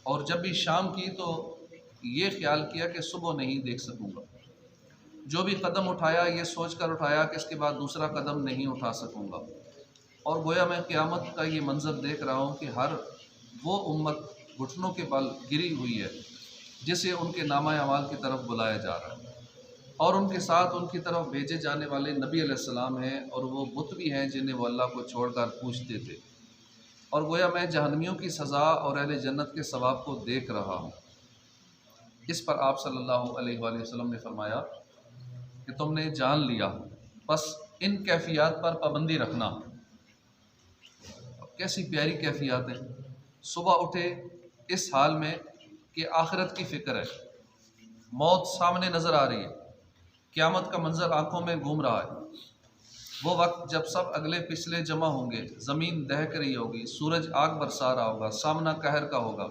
और जब भी शाम की तो ये ख्याल किया कि सुबह नहीं देख सकूँगा। जो भी कदम उठाया ये सोच कर उठाया कि इसके बाद दूसरा कदम नहीं उठा सकूँगा। और गोया मैं क़यामत का ये मंज़र देख रहा हूँ कि हर वो उम्मत घुटनों के बल गिरी हुई है जिसे उनके नामा अमाल की तरफ बुलाया जा रहा है, और उनके साथ उनकी तरफ भेजे जाने वाले नबी अलैहिस्सलाम हैं, और वो बुत भी हैं जिन्हें वो अल्लाह को छोड़कर पूजते थे। और गोया मैं जहन्नमियों की सज़ा और अहले जन्नत के सवाब को देख रहा हूँ। इस पर आप सल्लल्लाहु अलैहि वसल्लम ने फरमाया कि तुमने जान लिया, बस इन कैफियत पर पाबंदी रखना। कैसी प्यारी कैफियत है। सुबह उठे इस हाल में कि आखिरत की फ़िक्र है, मौत सामने नज़र आ रही है, क़यामत का मंज़र आँखों में घूम रहा है। वो वक्त जब सब अगले पिछले जमा होंगे, ज़मीन दहक रही होगी, सूरज आग बरसा रहा होगा, सामना कहर का होगा,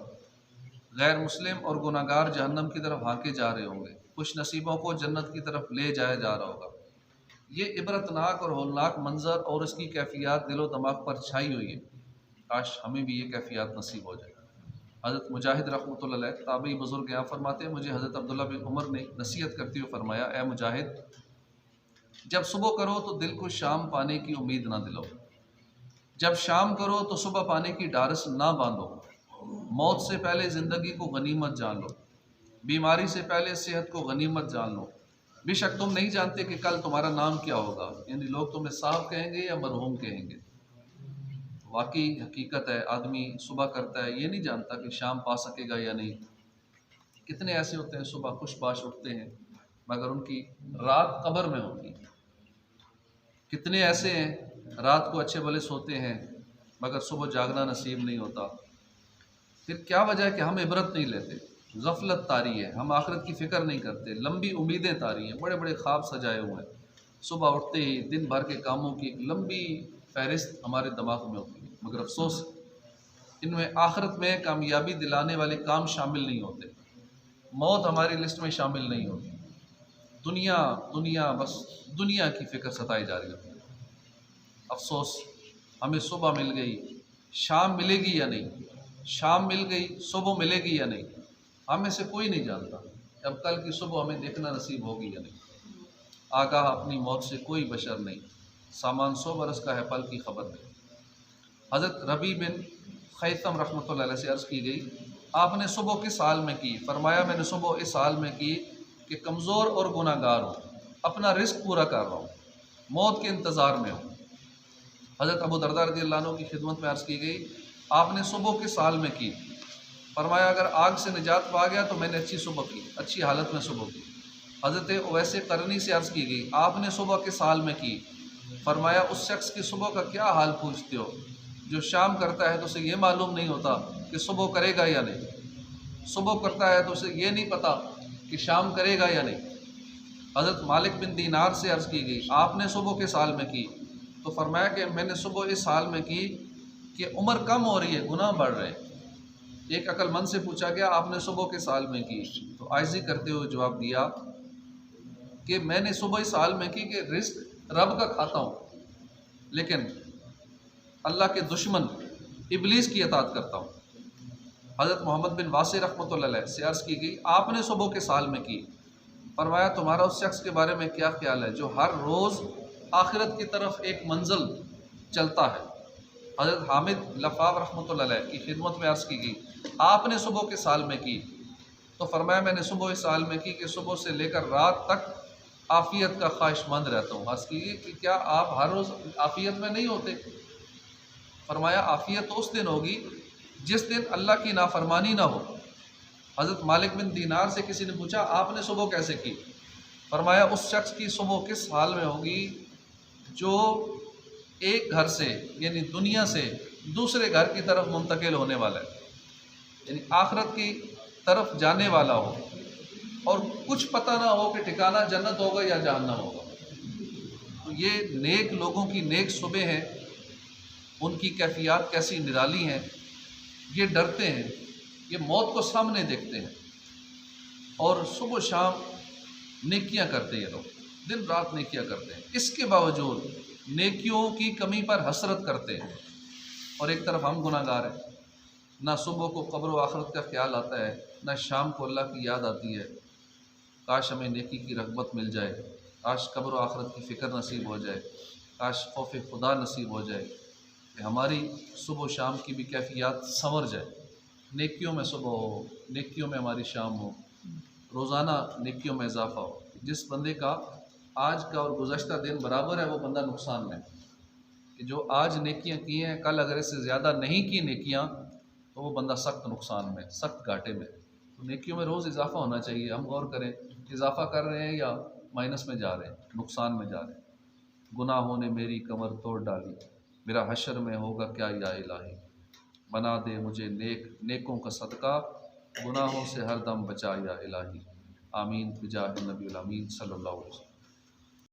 गैर मुस्लिम और गुनाहगार जहन्नम की तरफ हाँके जा रहे होंगे, खुश नसीबों को जन्नत की तरफ ले जाया जा रहा होगा। ये इबरतनाक और होलनाक मंज़र और इसकी कैफियत दिलो दिमाग पर छाई हुई है। काश हमें भी ये कैफियत नसीब हो जाए। हज़रत मुजाहिद रहमतुल्लाह अलैह ताबी बुज़ुर्ग यहाँ फरमाते हैं, मुझे हज़रत अब्दुल्ला बिन उमर ने नसीहत करते हुए फरमाया, ए मुजाहिद, जब सुबह करो तो दिल को शाम पाने की उम्मीद ना दिलाओ, जब शाम करो तो सुबह पाने की ढारस ना बांधो। मौत से पहले ज़िंदगी को गनीमत जान लो, बीमारी से पहले सेहत को गनीमत जान लो। बेशक तुम नहीं जानते कि कल तुम्हारा नाम क्या होगा, यानी लोग तुम्हें साहब कहेंगे या मरहूम कहेंगे। वाकई हकीकत है, आदमी सुबह करता है, ये नहीं जानता कि शाम पा सकेगा या नहीं। कितने ऐसे होते हैं सुबह खुशबाश उठते हैं मगर उनकी रात कब्र में होती है। कितने ऐसे हैं रात को अच्छे भले सोते हैं मगर सुबह जागना नसीब नहीं होता। फिर क्या वजह है कि हम इबरत नहीं लेते, गफलत तारी है, हम आखिरत की फ़िक्र नहीं करते, लंबी उम्मीदें तारी हैं, बड़े बड़े ख्वाब सजाए हुए हैं। सुबह उठते ही दिन भर के कामों की एक लंबी फहरिस्त हमारे दिमाग में होती है, मगर अफसोस इनमें आखिरत में कामयाबी दिलाने वाले काम शामिल नहीं होते, मौत हमारी लिस्ट में शामिल नहीं होती। दुनिया दुनिया बस दुनिया की फ़िक्र सताई जा रही है। अफसोस हमें सुबह मिल गई, शाम मिलेगी या नहीं, शाम मिल गई, सुबह मिलेगी या नहीं, हम में से कोई नहीं जानता अब कल की सुबह हमें देखना नसीब होगी या नहीं। आगाह अपनी मौत से कोई बशर नहीं, सामान 100 बरस का है, पल की खबर नहीं। हज़रत रबी बिन खैतम रहमतुल्लाह अलैह से अर्ज़ की गई, आपने सुबह किस हाल में की? फरमाया, मैंने सुबह इस हाल में की कि कमज़ोर और गुनाहगार हूँ, अपना रिस्क पूरा कर रहा हूँ, मौत के इंतज़ार में हूँ। हज़रत अबू दरदा रज़ियल्लाहु अन्हु की खिदमत में अर्ज़ की गई, आपने सुबह किस हाल में की? फरमाया, अगर आग से निजात पा गया तो मैंने अच्छी सुबह की, अच्छी हालत में सुबह की। हज़रत उवैस करनी से अर्ज़ की गई, आपने सुबह किस हाल में की? फरमाया, उस शख्स की सुबह का क्या हाल पूछते हो जो शाम करता है तो उसे ये मालूम नहीं होता कि सुबह करेगा या नहीं, सुबह करता है तो उसे ये नहीं पता कि शाम करेगा या नहीं। हज़रत मालिक बिन दीनार से अर्ज़ की गई, आपने सुबह किस हाल में की? तो फरमाया कि मैंने सुबह इस हाल में की कि उम्र कम हो रही है, गुनाह बढ़ रहे हैं। एक अक्लमंद से पूछा गया, आपने सुबह किस हाल में की? तो आजिज़ी करते हुए जवाब दिया कि मैंने सुबह इस हाल में की कि रिस्क रब का खाता हूँ, लेकिन अल्लाह के दुश्मन इबलीस की अतात करता हूँ। हज़रत मोहम्मद बिन वासी रहमतुल्लाह अलैह से अर्ज़ की गई, आपने सुबह किस हाल में की? फरमाया, तुम्हारा उस शख्स के बारे में क्या ख्याल है जो हर रोज़ आखिरत की तरफ एक मंजिल चलता है। हज़रत हामिद लफ़ाफ़ रहमतुल्लाह अलैह की खिदमत में अर्ज़ की गई, आपने सुबह किस हाल में की? तो फरमाया, मैंने सुबह इस हाल में की कि सुबह से लेकर रात तक आफ़ियत का ख्वाहिशमंद रहता हूँ। अर्ज़ की कि क्या आप हर रोज़ आफ़ियत में नहीं होते? फरमाया, आफ़ियत तो उस दिन होगी जिस दिन अल्लाह की नाफरमानी ना हो। हज़रत मालिक बिन दीनार से किसी ने पूछा, आपने सुबह कैसे की? फरमाया, उस शख्स की सुबह किस हाल में होगी जो एक घर से यानी दुनिया से दूसरे घर की तरफ मुंतकिल होने वाला है, यानी आखिरत की तरफ जाने वाला हो और कुछ पता ना हो कि ठिकाना जन्नत होगा या जहन्नम होगा। तो ये नेक लोगों की नेक सुबह हैं, उनकी कैफियत कैसी निराली हैं। ये डरते हैं, ये मौत को सामने देखते हैं और सुबह शाम नेकियां करते हैं। ये लोग दिन रात नेकियां करते हैं, इसके बावजूद नेकियों की कमी पर हसरत करते हैं। और एक तरफ हम गुनाहगार हैं, ना सुबह को कब्र व आखिरत का ख्याल आता है, ना शाम को अल्लाह की याद आती है। काश हमें नेकी की रग़बत मिल जाए, काश कब्र व आखिरत की फ़िक्र नसीब हो जाए, काश खौफ खुदा नसीब हो जाए कि हमारी सुबह शाम की भी कैफियत संवर जाए। नेकियों में सुबह हो, नेकियों में हमारी शाम हो, रोज़ाना नेकियों में इजाफ़ा हो। जिस बंदे का आज का और गुज़श्ता दिन बराबर है, वो बंदा नुकसान में है। कि जो आज नेकियां की हैं, कल अगर इससे ज़्यादा नहीं की नेकियां, तो वो बंदा सख्त नुकसान में, सख्त घाटे में। तो नेकियों में रोज़ इजाफ़ा होना चाहिए। हम गौर करें, इजाफ़ा कर रहे हैं या माइनस में जा रहे हैं, नुकसान में जा रहे हैं। गुनाहों ने मेरी कमर तोड़ डाली, मेरा हशर में होगा क्या या इलाही। बना दे मुझे नेकों का सदका, गुनाहों से हर दम बचा या इलाही। आमीन बिजाह नबी अमीन सल्लल्लाहु अलैहि वसल्लम।